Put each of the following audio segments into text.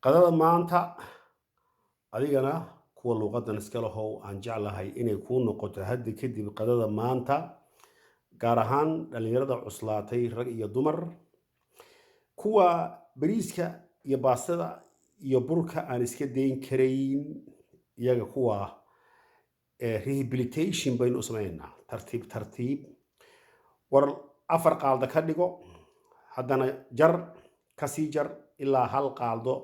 qadada maanta adigana kuwa luuqadan iska lahow aan jeclahay inay kuu noqoto hadda kadib qadada maanta gaar ahaan dhalinyarada cuslaatay rag iyo dumar kuwa bariiska iyo baastada iyo burka aan iska dayn karayn iyaga kuwa rehabilitation baynu u samaynaa tartiib war afar qaaldo ka dhigo haddana jar kasii jar ilaa hal qaaldo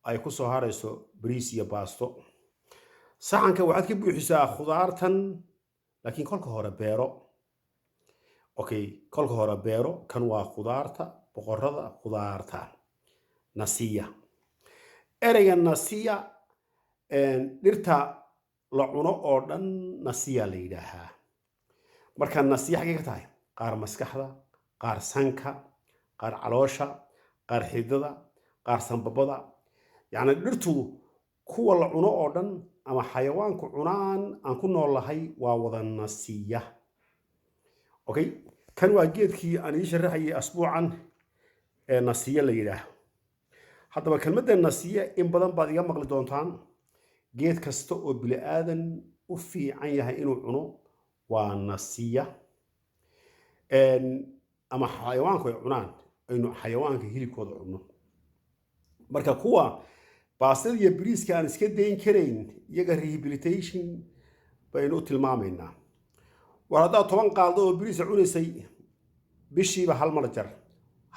ay ku soo harayso bariis iyo baasto saxanka waxaad ka buuxisaa khudaartan laakiin kolka hore beero kolka hore beero kan waa khudaarta boqorada khudaarta nasiya ereyga nasiya dhirta la cuno oo dhan nasiya la yidhaahaa marka nasiya xaggee ka tahay qaar maskaxda qaar sanka qaar caloosha qaar xididada qaar sanbabada yacni dhirtu kuwa la cuno oo dhan ama xayawaanku cunaan aan ku noolahay waa wada nasiya kan waa geedkii aan ii sharaxayay asbuucan ee nasiya la yidhaaho haddaba kelmadda nasiya in badan baad iga maqli doontaan geed kasta oo bini aadan u fiican yahay inuu cuno waa nasiya ama xayawaanku ay cunaan aynu xayawaanka hilibkooda cunno marka kuwa baastada iyo bariiska aan iska dayn karayn iyaga rehabilitation baynu u tilmaamaynaa war haddaad 10 qaaldo oo bariis cunaysay bishiiba hal mar jar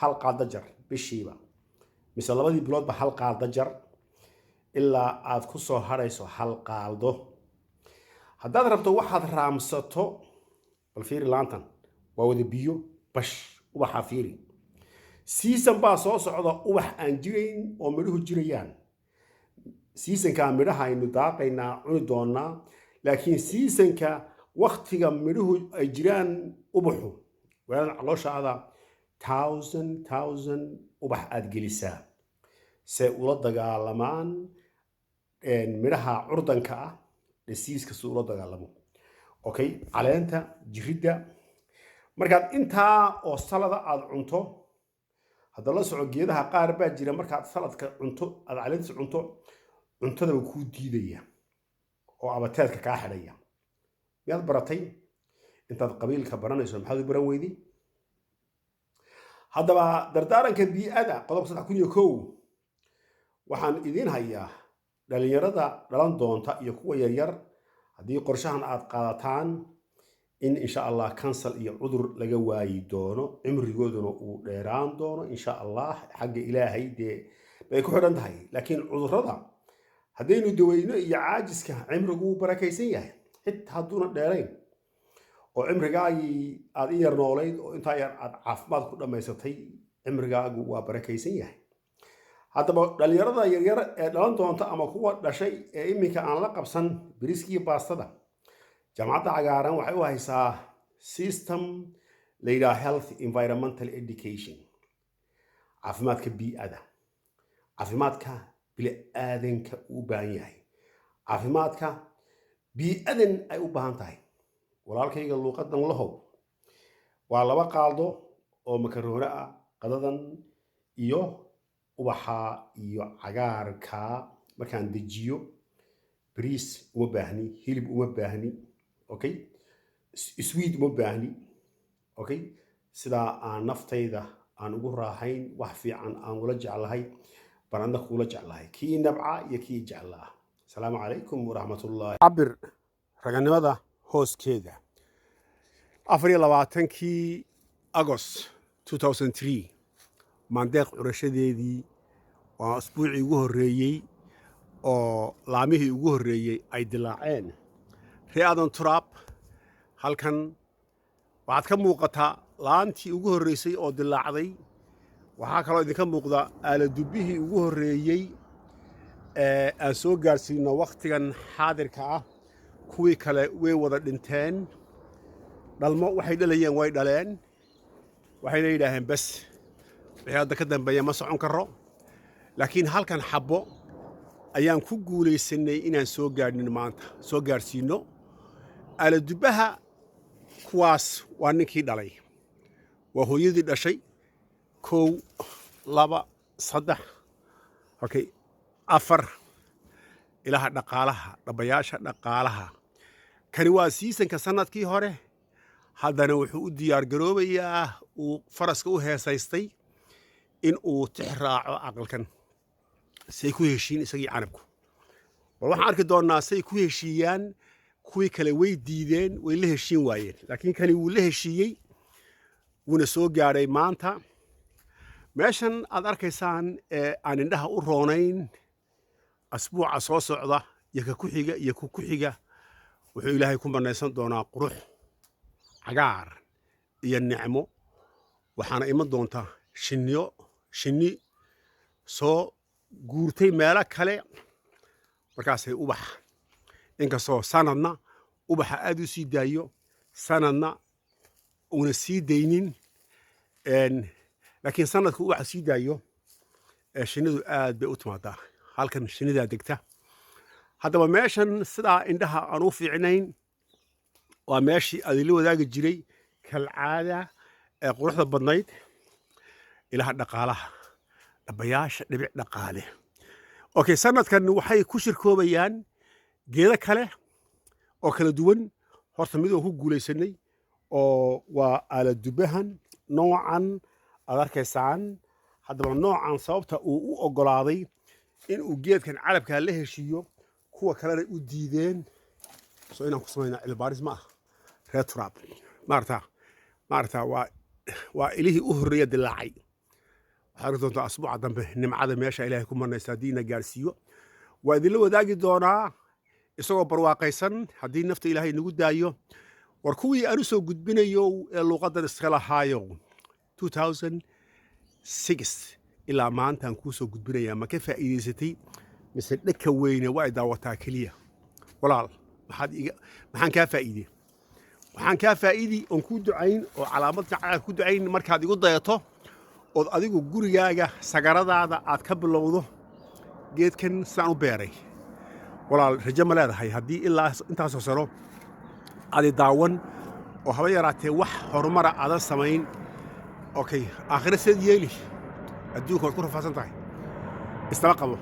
hal qaaldo jar bishiiba mise labadii biloodba hal qaaldo jar ilaa aad ku soo harayso hal qaaldo haddaad rabto waxaad raamsato bal fiiri laantan waa wada biyo bash ubaxa fiiri season baa soo socda ubax aan jirayn oo midhuhu jirayaan seasonka midhaha aynu daaqaynaa cuni doonaa laakiin seasonka waqtiga midhuhu ay jiraan ubaxu weelan calooshaada 1000 ubax aad gelisaa se ula dagaalamaan midhaha curdanka ah diseaska si ula dagaalamo caleenta jiridda markaad intaa oo salada aad cunto hadda la soco geedaha qaar baa jira markaad saladka cunto aad caleenta cunto cuntada uu ku diidaya oo abateedka ka xidhaya miyaad baratay intaad qabiilka baranayso maxaad u baran weydi haddaba dardaaranka bii'ada qodobka 301 waxaan idiin hayaa dhalinyarada dhalan doonta iyo kuwa yaryar haddii qorshahan aad qaadataan in insha allah kansal iyo cudur laga waayi doono cimrigooduna uu dheeraan doono insha allah xagga ilaahay dee bay ku xidhan tahay laakiin cudurrada haddaynu daweyno iyo caajiska cimrigu wuu barakaysan yahay xitaa hadduuna dheerayn oo cimrigaagii aad in yar noolayd oo intaa yar aad caafimaad ku dhammaysatay cimrigaagu waa barakaysan yahay haddaba dhalinyarada yaryar ee dhalan doonta ama kuwa dhashay ee iminka aan la qabsan bariiskii baastada jaamacadda cagaaran waxay u haysaa system la yidhaha health environmental education caafimaadka bii'ada caafimaadka bili-aadanka u baahan yahay caafimaadka bii'adan ay u baahan tahay walaalkayga luuqadan lahow waa 2 qaaldo oo makaroona ah qadadan iyo ubaxa iyo cagaarka markaan dejiyo bariis uma baahni hilib uma baahni sweet uma baahni sidaa aan naftayda aan ugu raaxayn wax fiican aan ula jeclahay banadna kula jeclahay kii nabca iyo kii jeclaa asalaamu calaykum waraxmatullaahi cabir raganimada hooskeeda 24 agost 2003 maandeeq curashadeedii waa asbuucii ugu horreeyey oo laamihii ugu horreeyey ay dilaaceen ree aadan turaab halkan waxaad ka muuqataa laantii ugu horreysay oo dilaacday waxaa kaloo idinka muuqda aaladubbihii ugu horreeyey ee aan soo gaarsiino wakhtigan xaadirka ah kuwii kale way wada dhinteen dhalmo waxay dhalayeen way dhaleen waxayna yidhaaheen bes wixii hadda ka dambeeya ma socon karo laakiin halkan xabbo ayaan ku guulaysanay inaan soo gaadhnin maanta soo gaarsiino aladubbaha kuwaas waa ninkii dhalay waa hooyadii dhashay 1 2 3 afar ilaha dhaqaalaha dhabayaasha dhaqaalaha kani waa siisanka sanadkii hore haddana wuxuu u diyaar garoobayaa uu faraska u heesaystay in uu tix raaco aqalkan say ku heshiin isagii canabku bal waxaan arki doonnaa say ku heshiiyaan kuwii kale way diideen way la heshiin waayeen laakiin kani wuu la heshiiyey wuuna soo gaadhay maanta meeshan aad arkaysaan aan indhaha u roonayn asbuuca soo socda iyo ka ku xiga iyo ku xiga wuxuu ilaahay ku banaysan doonaa qurux cagaar iyo nicmo waxaana iman doonta shinni soo guurtay meelo kale markaasay ubax inkastoo sanadna ubaxa aad u sii daayo sanadna una sii daynin laakiin sanadku ubaxa sii daayo shinnidu aad bay u timaadaa halkan shinnidaa degta haddaba meeshan sidaa indhaha aan u fiicnayn waa meeshii adila wadaagi jiray kalcaada ee quruxda badnayd ilaha dhaqaalaha dhabayaasha dhibic dhaqaale okay sanadkan waxay ku shirkoobayaan geedo kale oo kala duwan horta midoo ku guulaysanay oo waa aaladubahan noocan aad arkaysaan haddaba noocan sababta uu u oggolaaday in uu geedkan carabkaa la heshiiyo kuwa kalena u diideen soo inaan ku samaynaa cilbaaris ma ah reer turaab maarata waa ilihii u horreeya dilaacay waxaad arki doontaa asbuuca dambe nimcada meesha ilaahay ku marnaysa haddii na gaarsiiyo waa idinla wadaagi doonaa isagoo barwaaqaysan haddii nafta ilaahay nagu daayo war kuwii aan u soo gudbinayo ee luuqaddan iska lahaayo 2006 ilaa maantaan kuu soo gudbinayaa ma ka faa'iidaysatay mise dhaka weyne waa daawataa keliya walaal maxaan kaa faa'iidey waxaan kaa faa'iidi oon kuu ducayn oo calaamad jacayl ku ducayn markaad igu dayato ood adigu gurigaaga sagaradaada aad ka bilowdo geedkan sidaan u beeray walaal rajo ma leedahay haddii ilaa intaasoo sano aadi daawan oo haba yaraatee wax horumara aadan samayn okay aakhira seed yeeli adduunka waad ku rafaasan tahay isdaba qabo